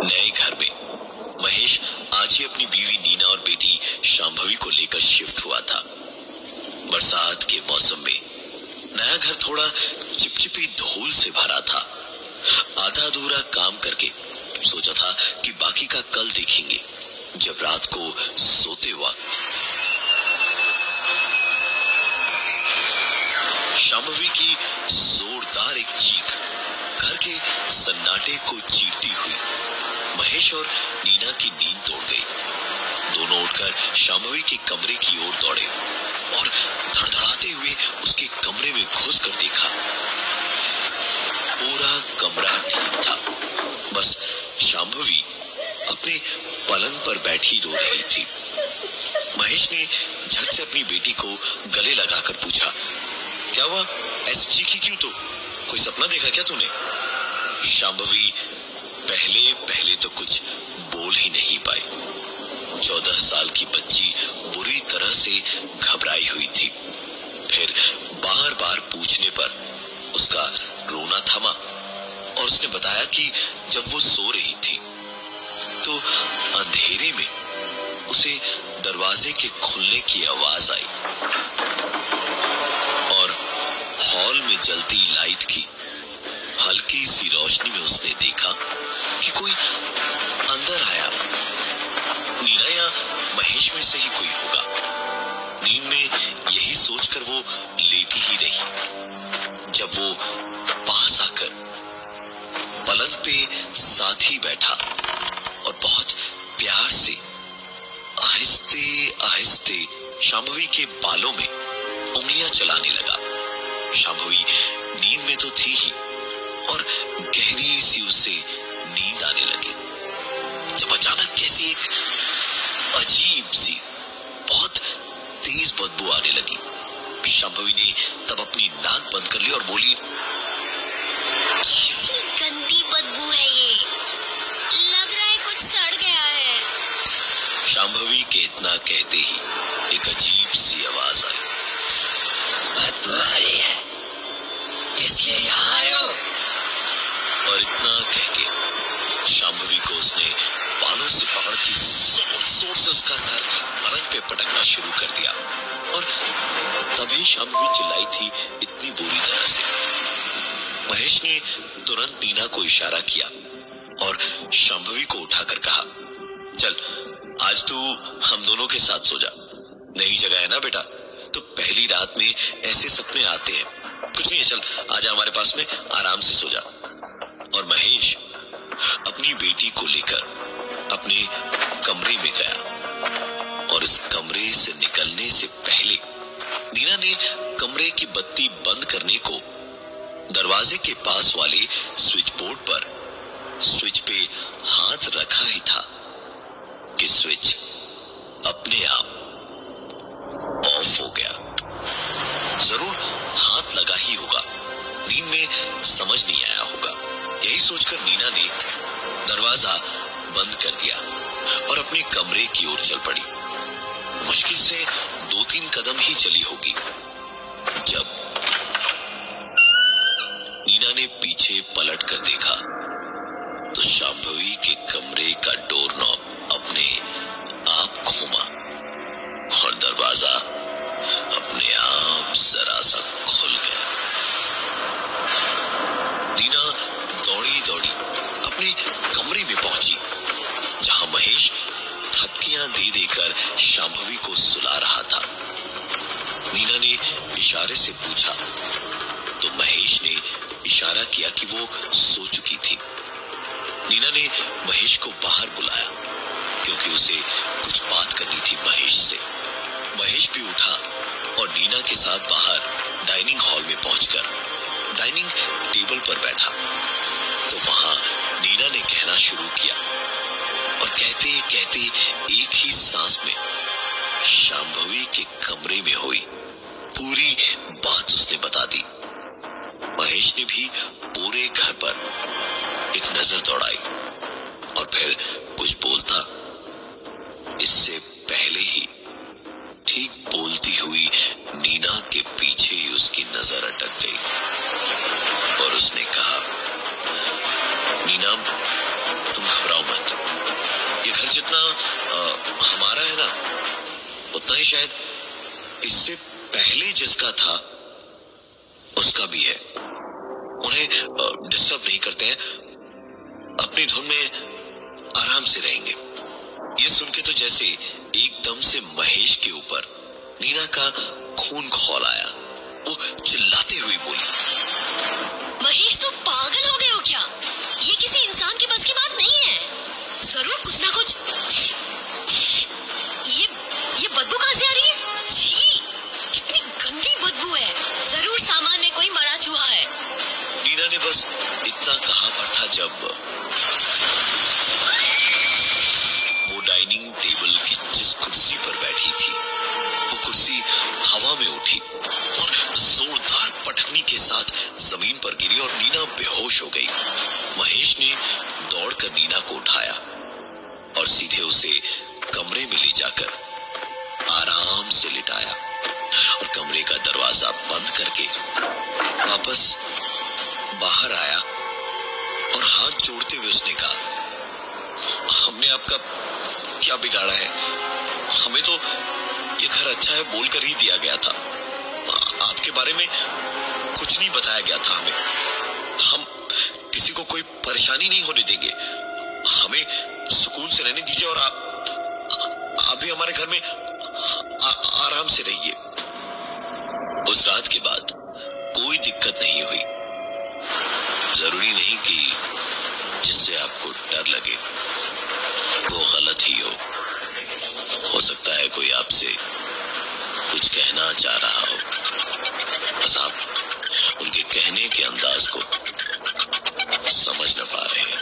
नए घर में महेश आज ही अपनी बीवी नीना और बेटी शांभवी को लेकर शिफ्ट हुआ था। बरसात के मौसम में नया घर थोड़ा चिपचिपी धूल से भरा था। आधा अधूरा काम करके सोचा था कि बाकी का कल देखेंगे। जब रात को सोते वक्त शांभवी की जोरदार एक चीख घर के सन्नाटे को चीरती हुई महेश और नीना की नींद तोड़ गई। दोनों उठकर शांभवी के कमरे की ओर दौड़े और धड़धड़ाते हुए उसके कमरे में घुसकर देखा। पूरा कमरा ठीक था, बस शांभवी अपने पलंग पर बैठी रो रही थी। महेश ने झट से अपनी बेटी को गले लगाकर पूछा, क्या हुआ? ऐसी चीखी क्यों? तो कोई सपना देखा क्या तूने? शांभवी पहले तो कुछ बोल ही नहीं पाई। 14 साल की बच्ची बुरी तरह से घबराई हुई थी। फिर बार बार पूछने पर उसका रोना थमा और उसने बताया कि जब वो सो रही थी तो अंधेरे में उसे दरवाजे के खुलने की आवाज आई और हॉल में जलती लाइट की हल्की सी रोशनी में उसने देखा कि कोई अंदर आया। नीना या महेश में से ही कोई होगा। नींद में यही सोचकर वो लेटी ही रही। जब वो पास आकर पलंग पे साथ ही बैठा और बहुत प्यार से आहिस्ते आहिस्ते शांभवी के बालों में उंगलियां चलाने लगा। शांभवी नींद में तो थी ही और गहरी सी उसे नींद आने लगी। जब अचानक कैसी एक अजीब सी बहुत तेज बदबू आने लगी। शांभवी ने तब अपनी नाक बंद कर ली और बोली, कैसी गंदी बदबू है ये, लग रहा है कुछ सड़ गया है। शांभवी के इतना कहते ही एक अजीब सी आवाज आई, बदबू आ रही है इसलिए यहाँ आए हो। और इतना कहके शांभवी को उसने बालों से पकड़ के जोर जोर से उसका सर पलंग पे पटकना शुरू कर दिया और तभी शांभवी चिल्लाई थी इतनी बुरी तरह से। महेश ने तुरंत नीना को इशारा किया और शांभवी को उठाकर कहा, चल आज तू हम दोनों के साथ सो जा। नई जगह है ना बेटा, तो पहली रात में ऐसे सपने आते हैं। कुछ नहीं है, चल आजा हमारे पास में, आराम से सो जा। और महेश अपनी बेटी को लेकर अपने कमरे में गया और इस कमरे से निकलने से पहले नीना ने कमरे की बत्ती बंद करने को दरवाजे के पास वाले स्विच बोर्ड पर स्विच पे हाथ रखा ही था कि स्विच अपने आप ऑफ हो गया। जरूर हाथ लगा ही होगा, नींद में समझ नहीं आया होगा। यही सोचकर नीना ने दरवाजा बंद कर दिया और अपने कमरे की ओर चल पड़ी। मुश्किल से 2-3 कदम ही चली होगी जब नीना ने पीछे पलट कर देखा तो शांभवी के कमरे का डोर नॉब अपने आप घूमा और दरवाजा अपने आप जरा सा खुल गया। नीना दौड़ी दौड़ी अपने कमरे में पहुंची जहां महेश थपकियां दे देकर शांभवी को सुला रहा था। नीना ने इशारे से पूछा तो महेश ने इशारा किया कि वो सो चुकी थी। नीना ने महेश को बाहर बुलाया क्योंकि उसे कुछ बात करनी थी महेश से। महेश भी उठा और नीना के साथ बाहर डाइनिंग हॉल में पहुंचकर डाइनिंग टेबल पर बैठा तो वहां नीना ने कहना शुरू किया और कहते कहते एक ही सांस में शांभवी के कमरे में हुई पूरी बात उसने बता दी। महेश ने भी पूरे घर पर एक नजर दौड़ाई और फिर कुछ बोलता इससे पहले ही ठीक बोलती हुई नीना के पीछे ही उसकी नजर अटक गई और उसने कहा, नीना तुम घबराओ मत। ये घर जितना हमारा है ना, उतना ही शायद इससे पहले जिसका था उसका भी है। उन्हें डिस्टर्ब नहीं करते हैं, अपनी धुन में आराम से रहेंगे। ये सुन के तो जैसे एकदम से महेश के ऊपर नीना का खून खौल आया। वो चिल्लाते हुए बोली, महेश तुम पागल हो गए हो क्या? ये किसी इंसान की बस की बात नहीं है। जरूर कुछ ना कुछ। ये बदबू कहां से आ रही है? छी, कितनी गंदी बदबू है। जरूर सामान में कोई मरा चूहा है। नीना ने बस इतना कहा पर था जब वो डाइनिंग टेबल की जिस कुर्सी पर बैठी थी वो कुर्सी हवा में उठी और जोरदार पटकनी के साथ जमीन पर गिरी और नीना बेहोश हो गई। महेश ने दौड़कर नीना को उठाया और सीधे उसे कमरे में ले जाकर आराम से लिटाया और कमरे का दरवाजा बंद करके वापस बाहर आया और हाथ जोड़ते हुए उसने कहा, हमने आपका क्या बिगाड़ा है? हमें तो ये घर अच्छा है बोलकर ही दिया गया था। आपके बारे में कुछ नहीं बताया गया था हमें। हम किसी को कोई परेशानी नहीं होने देंगे। हमें सुकून से रहने दीजिए और आप भी हमारे घर में आराम से रहिए। उस रात के बाद कोई दिक्कत नहीं हुई। जरूरी नहीं कि जिससे आपको डर लगे वो गलत ही हो सकता है कोई आपसे कुछ कहना चाह रहा हो, बस आप उनके कहने के अंदाज को समझ न पा रहे हैं।